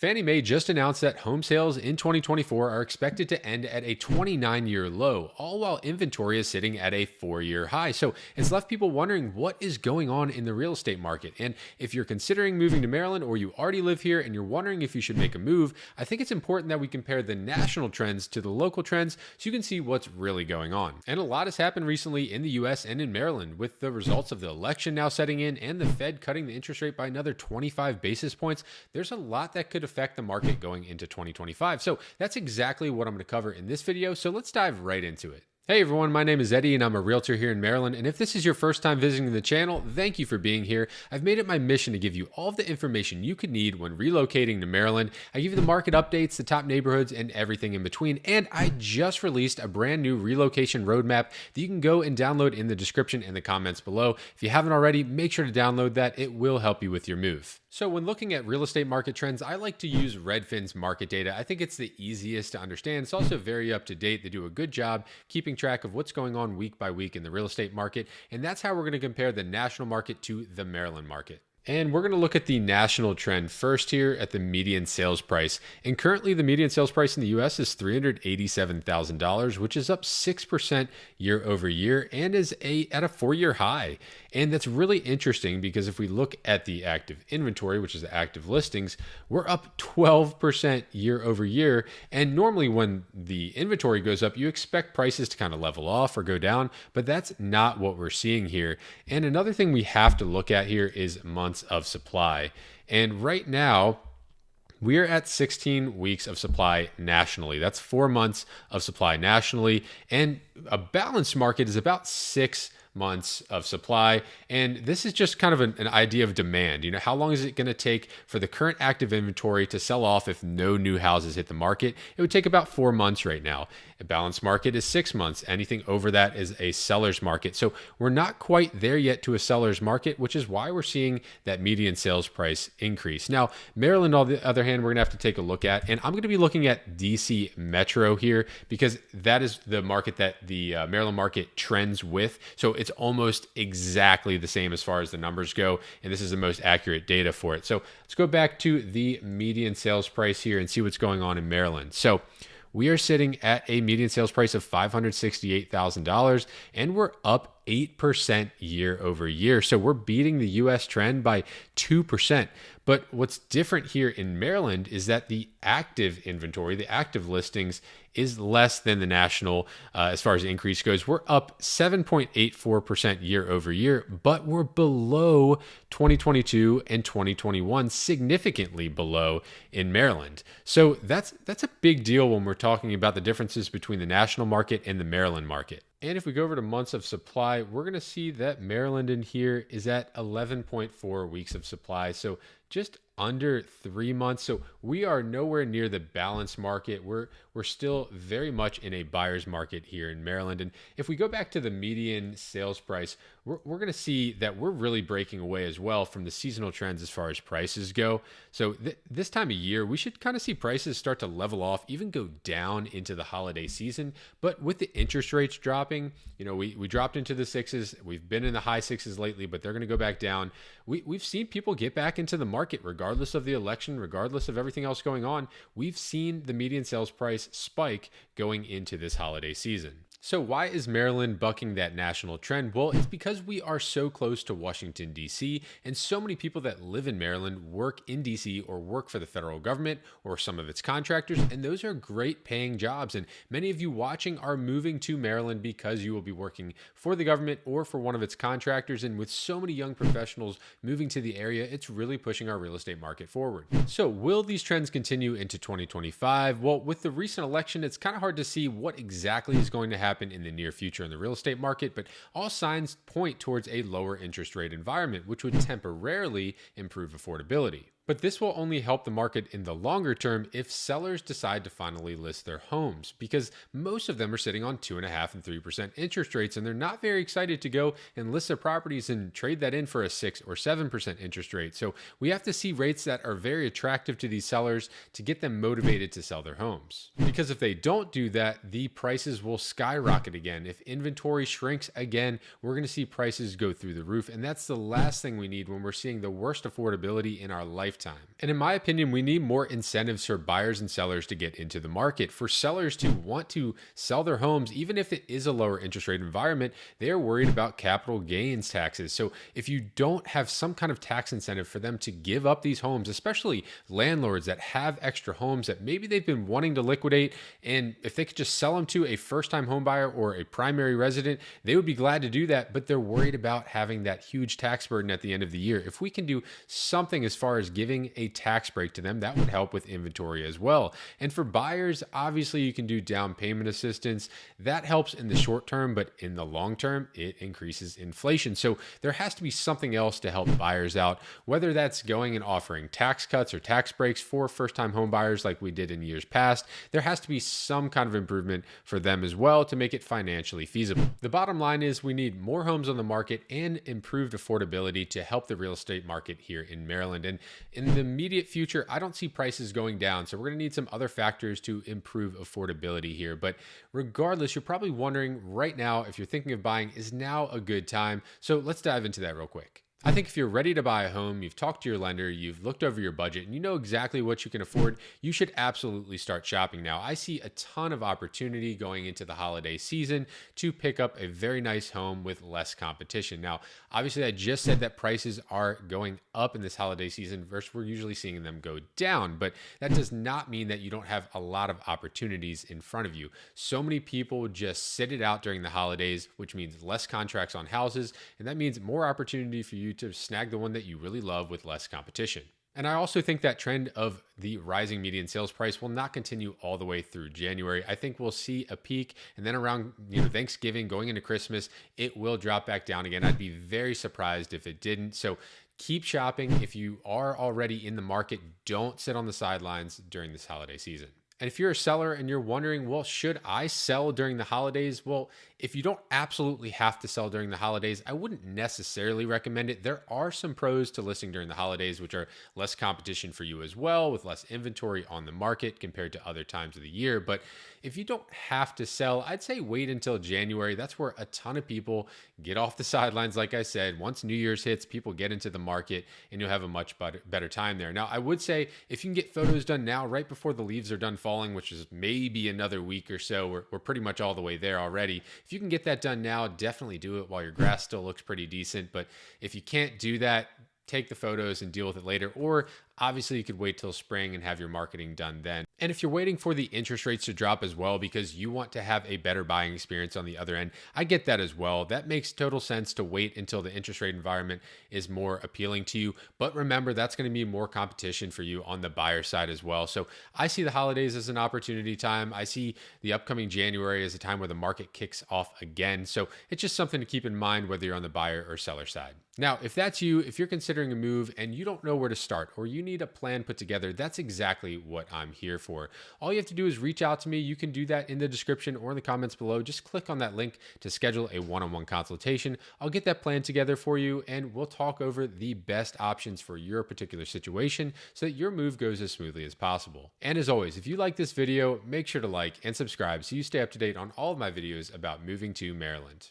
Fannie Mae just announced that home sales in 2024 are expected to end at a 29-year low, all while inventory is sitting at a 4-year high. So it's left people wondering what is going on in the real estate market. And if you're considering moving to Maryland or you already live here and you're wondering if you should make a move, I think it's important that we compare the national trends to the local trends so you can see what's really going on. And a lot has happened recently in the US and in Maryland, with the results of the election now setting in and the Fed cutting the interest rate by another 25 basis points. There's a lot that could affect the market going into 2025. So that's exactly what I'm going to cover in this video. So let's dive right into it. Hey everyone, my name is Eddie and I'm a realtor here in Maryland. And if this is your first time visiting the channel, thank you for being here. I've made it my mission to give you all of the information you could need when relocating to Maryland. I give you the market updates, the top neighborhoods, and everything in between. And I just released a brand new relocation roadmap that you can go and download in the description and the comments below. If you haven't already, make sure to download that. It will help you with your move. So when looking at real estate market trends, I like to use Redfin's market data. I think it's the easiest to understand. It's also very up to date. They do a good job keeping track of what's going on week by week in the real estate market. And that's how we're going to compare the national market to the Maryland market. And we're going to look at the national trend first here at the median sales price. And currently the median sales price in the US is $387,000, which is up 6% year over year and is at a 4-year high. And that's really interesting because if we look at the active inventory, which is the active listings, we're up 12% year over year. And normally when the inventory goes up, you expect prices to kind of level off or go down, but that's not what we're seeing here. And another thing we have to look at here is months of supply. And right now, we're at 16 weeks of supply nationally. That's 4 months of supply nationally. And a balanced market is about 6 months of supply. And this is just kind of an idea of demand. You know, how long is it going to take for the current active inventory to sell off if no new houses hit the market? It would take about 4 months right now. A balanced market is 6 months. Anything over that is a seller's market. So we're not quite there yet to a seller's market, which is why we're seeing that median sales price increase. Now, Maryland, on the other hand, we're going to have to take a look at, and I'm going to be looking at DC Metro here because that is the market that the Maryland market trends with. So it's almost exactly the same as far as the numbers go, and this is the most accurate data for it. So let's go back to the median sales price here and see what's going on in Maryland. So we are sitting at a median sales price of $568,000, and we're up 8% year over year. So we're beating the US trend by 2%. But what's different here in Maryland is that the active inventory, the active listings, is less than the national as far as the increase goes. We're up 7.84% year over year, but we're below 2022 and 2021, significantly below in Maryland. So that's a big deal when we're talking about the differences between the national market and the Maryland market. And if we go over to months of supply, we're going to see that Maryland in here is at 11.4 weeks of supply. So just under 3 months. So we are nowhere near the balanced market. We're still very much in a buyer's market here in Maryland. And if we go back to the median sales price, we're going to see that we're really breaking away as well from the seasonal trends as far as prices go. So this time of year, we should kind of see prices start to level off, even go down into the holiday season. But with the interest rates dropping, you know, we dropped into the 6s. We've been in the high 6s lately, but they're going to go back down. We've seen people get back into the market regardless of the election, regardless of everything else going on. We've seen the median sales price spike going into this holiday season. So why is Maryland bucking that national trend? Well, it's because we are so close to Washington, D.C., and so many people that live in Maryland work in D.C. or work for the federal government or some of its contractors, and those are great paying jobs. And many of you watching are moving to Maryland because you will be working for the government or for one of its contractors. And with so many young professionals moving to the area, it's really pushing our real estate market forward. So will these trends continue into 2025? Well, with the recent election, it's kind of hard to see what exactly is going to happen in the near future in the real estate market, but all signs point towards a lower interest rate environment, which would temporarily improve affordability. But this will only help the market in the longer term if sellers decide to finally list their homes, because most of them are sitting on 2.5% and 3% interest rates, and they're not very excited to go and list their properties and trade that in for a 6 or 7% interest rate. So we have to see rates that are very attractive to these sellers to get them motivated to sell their homes. Because if they don't do that, the prices will skyrocket again. If inventory shrinks again, we're going to see prices go through the roof, and that's the last thing we need when we're seeing the worst affordability in our lifetime lifetime. And in my opinion, we need more incentives for buyers and sellers to get into the market. For sellers to want to sell their homes, even if it is a lower interest rate environment, they are worried about capital gains taxes. So if you don't have some kind of tax incentive for them to give up these homes, especially landlords that have extra homes that maybe they've been wanting to liquidate, and if they could just sell them to a first-time home buyer or a primary resident, they would be glad to do that, but they're worried about having that huge tax burden at the end of the year. If we can do something as far as giving a tax break to them, that would help with inventory as well. And for buyers, obviously you can do down payment assistance. That helps in the short term, but in the long term, it increases inflation. So there has to be something else to help buyers out, whether that's going and offering tax cuts or tax breaks for first-time home buyers like we did in years past. There has to be some kind of improvement for them as well to make it financially feasible. The bottom line is we need more homes on the market and improved affordability to help the real estate market here in Maryland. And in the immediate future, I don't see prices going down. So we're going to need some other factors to improve affordability here. But regardless, you're probably wondering right now, if you're thinking of buying, is now a good time? So let's dive into that real quick. I think if you're ready to buy a home, you've talked to your lender, you've looked over your budget, and you know exactly what you can afford, you should absolutely start shopping now. I see a ton of opportunity going into the holiday season to pick up a very nice home with less competition. Now, obviously, I just said that prices are going up in this holiday season versus we're usually seeing them go down, but that does not mean that you don't have a lot of opportunities in front of you. So many people just sit it out during the holidays, which means less contracts on houses, and that means more opportunity for you to snag the one that you really love with less competition. And I also think that trend of the rising median sales price will not continue all the way through January. I think we'll see a peak, and then around Thanksgiving, going into Christmas, it will drop back down again. I'd be very surprised if it didn't. So keep shopping. If you are already in the market, don't sit on the sidelines during this holiday season. And if you're a seller and you're wondering, well, should I sell during the holidays? Well, if you don't absolutely have to sell during the holidays, I wouldn't necessarily recommend it. There are some pros to listing during the holidays, which are less competition for you as well, with less inventory on the market compared to other times of the year. But if you don't have to sell, I'd say wait until January. That's where a ton of people get off the sidelines. Like I said, once New Year's hits, people get into the market and you'll have a much better time there. Now, I would say if you can get photos done now, right before the leaves are done falling, which is maybe another week or so, we're pretty much all the way there already. If you can get that done now, definitely do it while your grass still looks pretty decent. But if you can't do that, take the photos and deal with it later. Or obviously you could wait till spring and have your marketing done then. And if you're waiting for the interest rates to drop as well because you want to have a better buying experience on the other end, I get that as well. That makes total sense to wait until the interest rate environment is more appealing to you. But remember, that's going to be more competition for you on the buyer side as well. So I see the holidays as an opportunity time. I see the upcoming January as a time where the market kicks off again. So it's just something to keep in mind whether you're on the buyer or seller side. Now, if that's you, if you're considering a move and you don't know where to start or you need a plan put together, that's exactly what I'm here for. All you have to do is reach out to me. You can do that in the description or in the comments below. Just click on that link to schedule a one-on-one consultation. I'll get that plan together for you and we'll talk over the best options for your particular situation so that your move goes as smoothly as possible. And as always, if you like this video, make sure to like and subscribe so you stay up to date on all of my videos about moving to Maryland.